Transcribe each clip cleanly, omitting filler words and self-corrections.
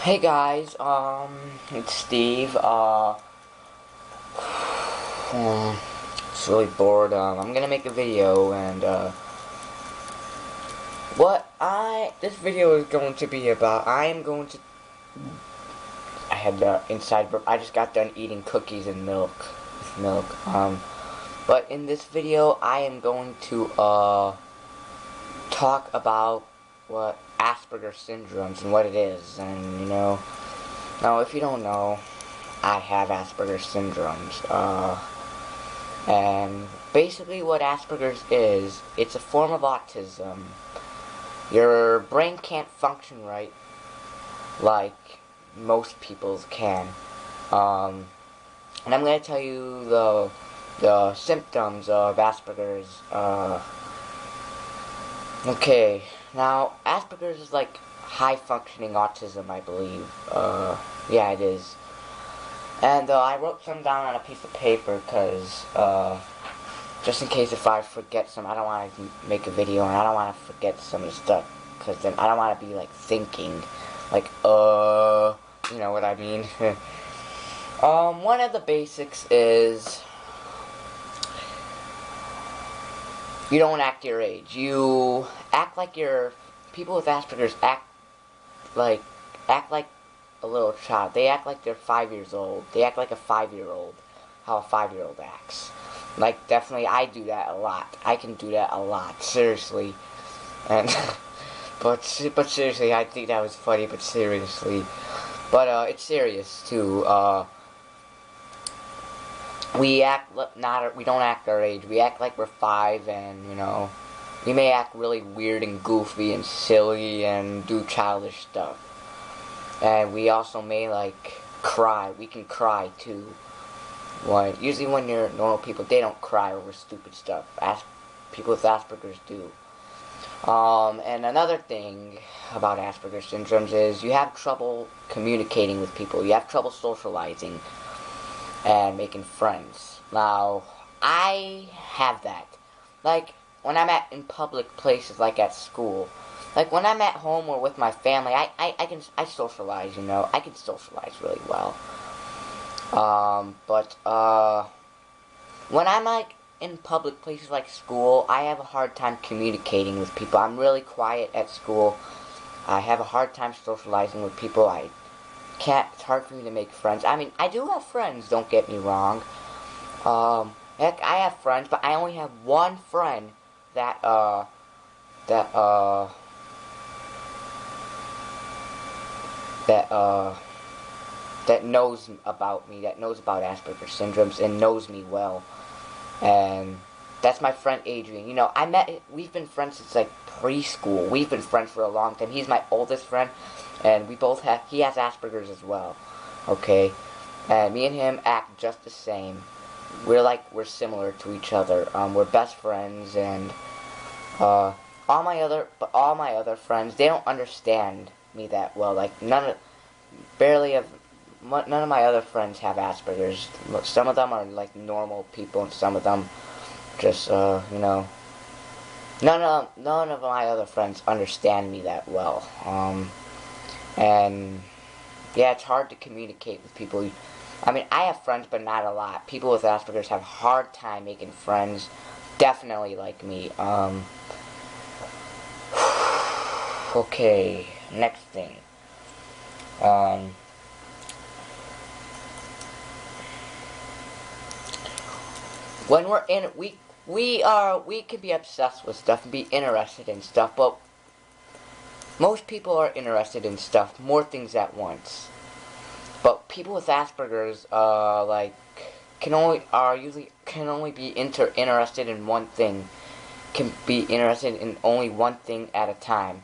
Hey guys, it's Steve. It's really bored. I'm gonna make a video, and this video is going to be about. I had I just got done eating cookies and milk, with milk. But in this video, I am going to talk about what Asperger syndromes and what it is, and now if you don't know, I have Asperger's syndromes, and basically what Asperger's is, it's a form of autism. Your brain can't function right like most people's can, and I'm going to tell you the symptoms of Asperger's. Okay, now Asperger's is like high-functioning autism, I believe. Yeah, it is. And I wrote some down on a piece of paper because, just in case if I forget some, I don't want to make a video and I don't want to forget some of the stuff, because then I don't want to be like thinking, like, you know what I mean? One of the basics is you don't act your age. You act like people with Asperger's act like a little child. They act like they're 5 years old. They act like a 5-year-old. How a 5-year-old acts. Like, definitely, I do that a lot. I can do that a lot. Seriously. And, but seriously, I think that was funny, but seriously. But, it's serious, too. We don't act our age. We act like we're 5, and, we may act really weird and goofy and silly and do childish stuff. And we also may, like, cry. We can cry, too. Usually when you're normal people, they don't cry over stupid stuff. People with Asperger's do. And another thing about Asperger's syndromes is you have trouble communicating with people. You have trouble socializing and making friends. Now, I have that. Like, when I'm in public places, like at school. Like, when I'm at home or with my family, I socialize, I can socialize really well. But when I'm, like, in public places like school, I have a hard time communicating with people. I'm really quiet at school. I have a hard time socializing with people. It's hard for me to make friends. I mean, I do have friends, don't get me wrong. Heck, I have friends, but I only have one friend that knows about me, that knows about Asperger's syndromes, and knows me well. And that's my friend Adrian. We've been friends since, like, preschool. We've been friends for a long time. He's my oldest friend, and he has Asperger's as well. Okay? And me and him act just the same. We're similar to each other. We're best friends, and, all my other friends, they don't understand me that well. Like, none of my other friends have Asperger's. Some of them are like normal people, and some of them just none of my other friends understand me that well. And yeah, it's hard to communicate with people. I mean, I have friends, but not a lot. People with Asperger's have a hard time making friends. Definitely like me. Okay, next thing. When we're in it, we can be obsessed with stuff and be interested in stuff, but most people are interested in stuff, more things at once. But people with Asperger's, can only be interested in one thing, can be interested in only one thing at a time.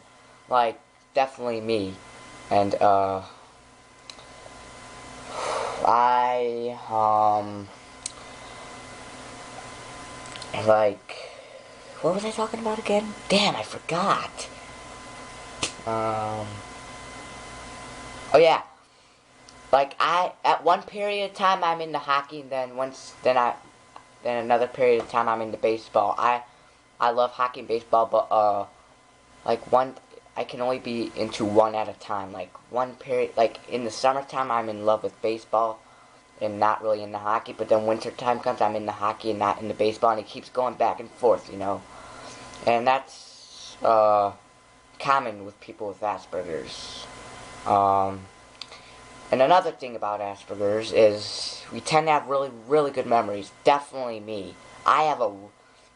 Like, definitely me. And, what was I talking about again? Damn, I forgot. Oh yeah. Like, at one period of time, I'm into hockey, and then another period of time, I'm into baseball. I love hockey and baseball, but, I can only be into one at a time. Like one period, like in the summertime, I'm in love with baseball and not really into hockey. But then wintertime comes, I'm into hockey and not into baseball, and it keeps going back and forth, you know. And that's common with people with Asperger's. And another thing about Asperger's is we tend to have really, really good memories. Definitely me.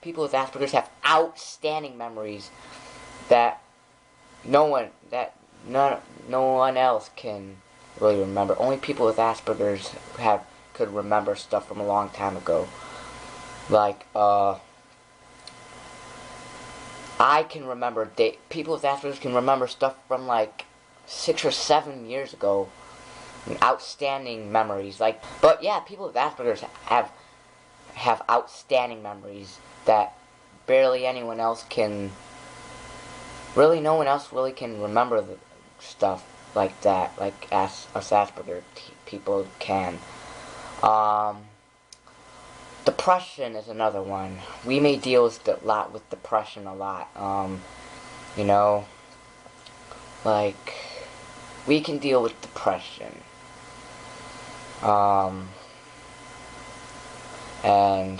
People with Asperger's have outstanding memories that no one else can really remember. Only people with Asperger's could remember stuff from a long time ago. Like, I can remember people with Asperger's can remember stuff from like 6 or 7 years ago. Outstanding memories. But yeah, people with Asperger's have outstanding memories that barely anyone else can. Really, no one else really can remember the stuff like that, like us Asperger people can. Depression is another one. We may deal with depression a lot. You know, like we can deal with depression. And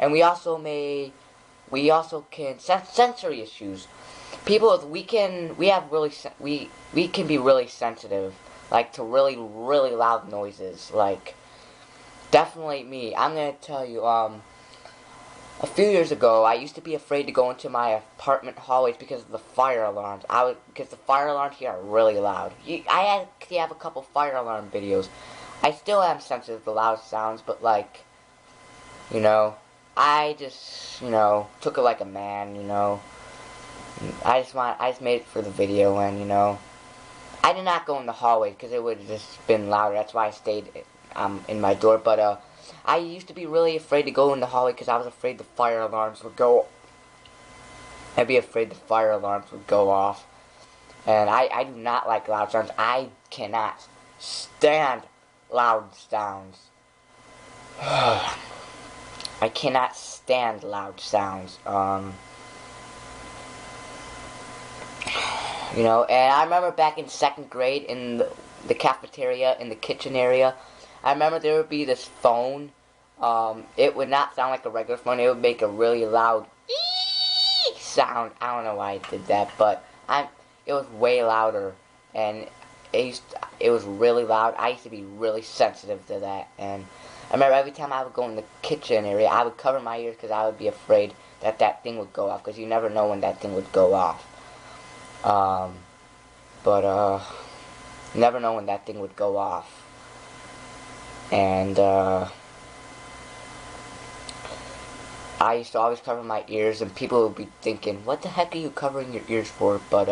we also can sensory issues. We can be really sensitive, like to really, really loud noises. Like definitely me. I'm gonna tell you. A few years ago, I used to be afraid to go into my apartment hallways because of the fire alarms. Because the fire alarms here are really loud. I actually have a couple fire alarm videos. I still am sensitive to loud sounds, but like, you know, I just, took it like a man, I just made it for the video, and, I did not go in the hallway because it would have just been louder. That's why I stayed in my door, but, I used to be really afraid to go in the hallway because I was afraid the fire alarms would go. I'd be afraid the fire alarms would go off. And I do not like loud sounds. I cannot stand loud sounds. I cannot stand loud sounds. And I remember back in 2nd grade in the cafeteria, in the kitchen area, I remember there would be this phone. It would not sound like a regular phone. It would make a really loud ee sound. I don't know why it did that, but it was way louder, and it was really loud. I used to be really sensitive to that, and I remember every time I would go in the kitchen area, I would cover my ears because I would be afraid that thing would go off, because you never know when that thing would go off. You never know when that thing would go off. And, I used to always cover my ears, and people would be thinking, what the heck are you covering your ears for? But,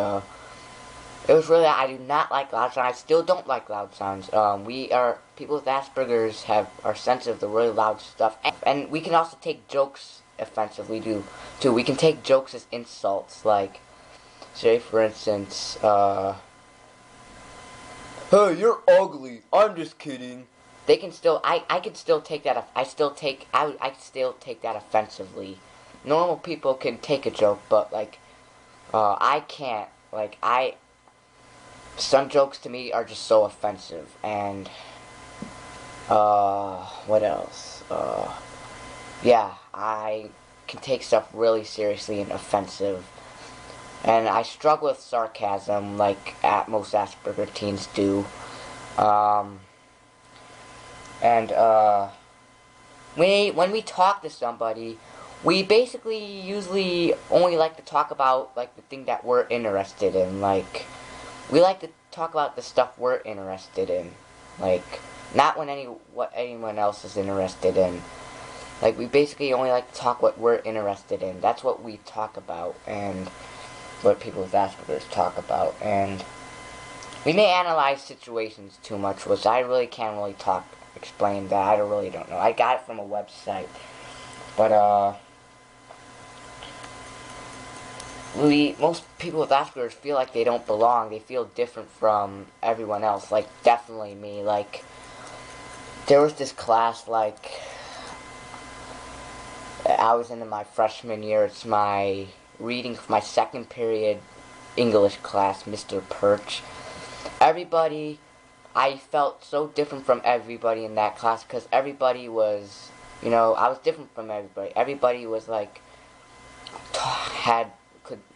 it was really, I do not like loud sounds. I still don't like loud sounds. People with Asperger's are sensitive to really loud stuff. And we can also take jokes offensively, too. We can take jokes as insults, like, say, for instance, hey, you're ugly. I'm just kidding. They can still, I could still take that, I still take that offensively. Normal people can take a joke, but, like, I can't. Like, some jokes to me are just so offensive. And, what else? Yeah, I can take stuff really seriously and offensive. And I struggle with sarcasm, like most Asperger teens do. When we talk to somebody, we basically usually only like to talk about, like, the thing that we're interested in. Like, we like to talk about the stuff we're interested in. Like, not what anyone else is interested in. Like, we basically only like to talk what we're interested in. That's what we talk about, and what people with Asperger's talk about. And we may analyze situations too much, which I really can't really explain that. I really don't know. I got it from a website. But, most people with Asperger's feel like they don't belong. They feel different from everyone else. Like, definitely me. Like, there was this class, like, I was in my freshman year. It's my reading for my second period English class, Mr. Perch. Everybody, I felt so different from everybody in that class because everybody was, I was different from everybody. Everybody was like,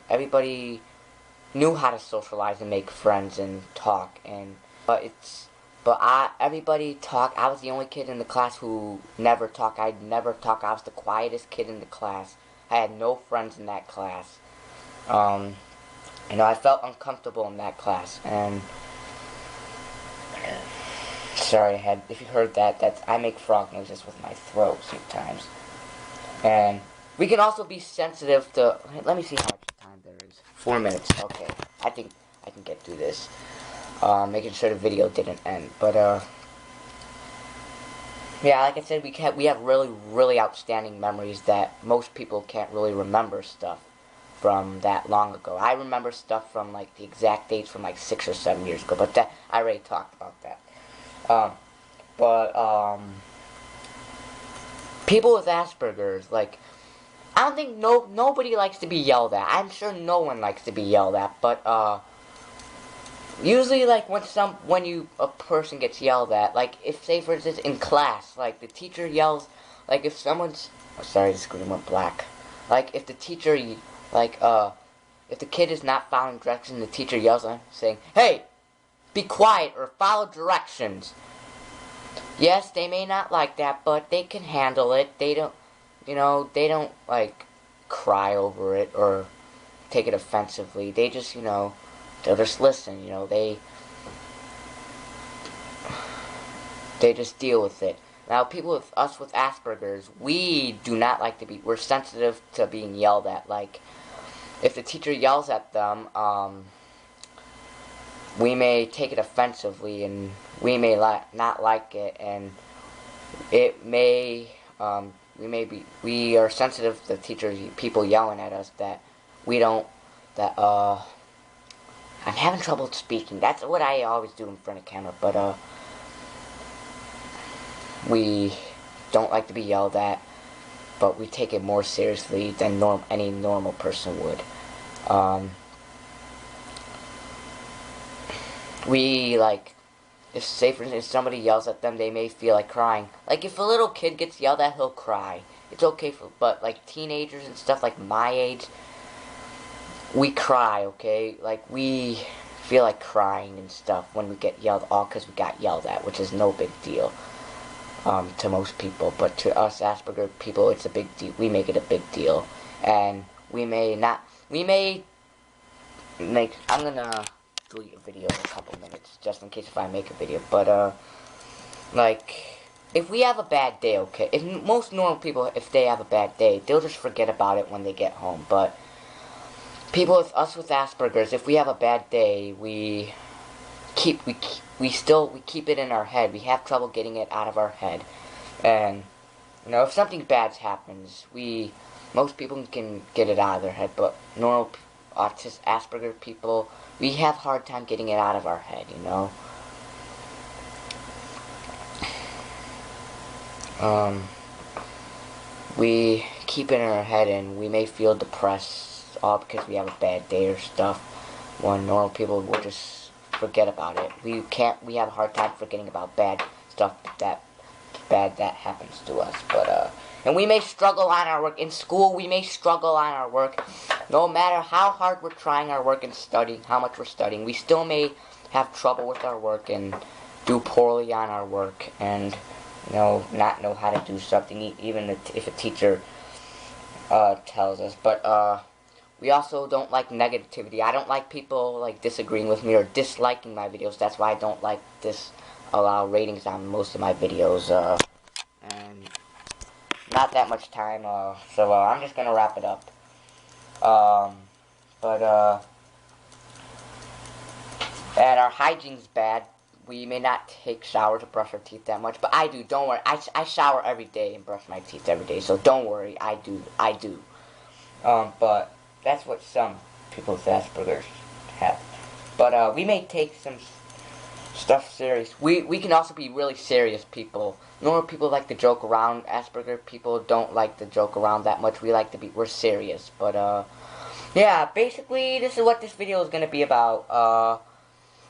everybody knew how to socialize and make friends and talk, everybody talked. I was the only kid in the class who never talked. I'd never talk. I was the quietest kid in the class. I had no friends in that class. I felt uncomfortable in that class, and sorry, if you heard that, I make frog noises with my throat sometimes. And we can also be sensitive to, let me see how much time there is. 4 minutes, okay. I think I can get through this. Making sure the video didn't end. But, yeah, like I said, we have really, really outstanding memories that most people can't really remember stuff from that long ago. I remember stuff from, like, the exact dates from, like, 6 or 7 years ago, but I already talked about that. People with Asperger's, like, I don't think nobody likes to be yelled at. I'm sure no one likes to be yelled at, but, usually, like, when a person gets yelled at, like, if, say, for instance, in class, like, the teacher yells, like, if someone's, oh, sorry, the screen went black. Like, if the teacher, like, if the kid is not following directions, the teacher yells at him, saying, "Hey, be quiet or follow directions." Yes, they may not like that, but they can handle it. They don't, they don't, like, cry over it or take it offensively. They just, they'll just listen, they just deal with it. Now, with Asperger's, we do not like to we're sensitive to being yelled at. Like, if the teacher yells at them, we may take it offensively, and we may not like it, and it may, we are sensitive to people yelling at us I'm having trouble speaking. That's what I always do in front of camera, but, we don't like to be yelled at, but we take it more seriously than any normal person would. We, like, if, say, for instance, if somebody yells at them, they may feel like crying. Like, if a little kid gets yelled at, he'll cry. It's okay but, like, teenagers and stuff, like my age, we cry, okay? Like, we feel like crying and stuff when we get yelled, all because we got yelled at, which is no big deal, to most people. But to us Asperger people, it's a big deal. We make it a big deal. And I'm gonna delete a video in a couple minutes, just in case if I make a video. But, like, if we have a bad day, okay, if most normal people, if they have a bad day, they'll just forget about it when they get home. But people with Asperger's, if we have a bad day, we keep it in our head. We have trouble getting it out of our head. And, if something bad happens, most people can get it out of their head, but normal Asperger people, we have a hard time getting it out of our head, We keep it in our head, and we may feel depressed, all because we have a bad day or stuff, when normal people will just forget about it. We have a hard time forgetting about bad stuff that happens to us, but, and we may struggle on our work. In school, we may struggle on our work. No matter how hard we're trying our work and studying, how much we're studying, we still may have trouble with our work and do poorly on our work and, not know how to do something, even if a teacher tells us. But, we also don't like negativity. I don't like people, like, disagreeing with me or disliking my videos. That's why I don't like allow ratings on most of my videos, and not that much time, so I'm just gonna wrap it up. And our hygiene's bad. We may not take showers to brush our teeth that much, but I do. Don't worry. I shower every day and brush my teeth every day, so don't worry. I do. But that's what some people with Asperger's have. But we may take some stuff serious. We can also be really serious people. Normal people like to joke around. Asperger people don't like to joke around that much. We're serious. But yeah, basically, this is what this video is going to be about.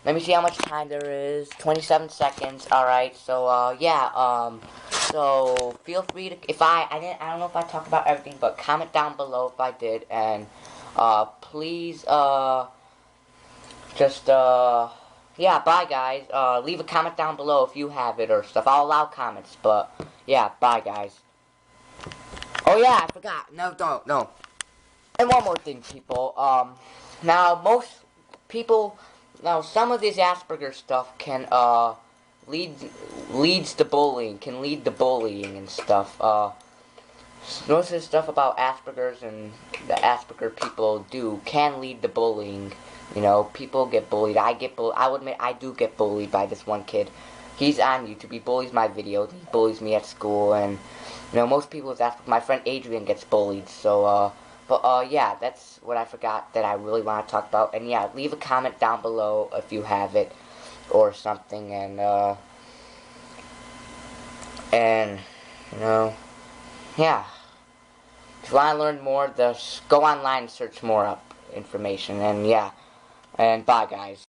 Let me see how much time there is. 27 seconds. Alright, so, yeah, so, feel free to, if I don't know if I talked about everything, but comment down below if I did, and, please, just, yeah, bye, guys. Leave a comment down below if you have it or stuff. I'll allow comments, but, yeah, bye, guys. Oh, yeah, I forgot. No, don't, no. And one more thing, people. Now, most people, now, some of this Asperger stuff can, leads to bullying, can lead to bullying and stuff. Most of the stuff about Asperger's and the Asperger people do can lead to bullying. You know, people get bullied. I get bullied. I would admit I do get bullied by this one kid. He's on YouTube. He bullies my videos. He bullies me at school. And, you know, most people with Asperger, my friend Adrian gets bullied. So, yeah, that's what I forgot that I really want to talk about. And, yeah, leave a comment down below if you have it or something. And, you know, yeah. If you want to learn more, just go online and search more up information. And, yeah. And bye, guys.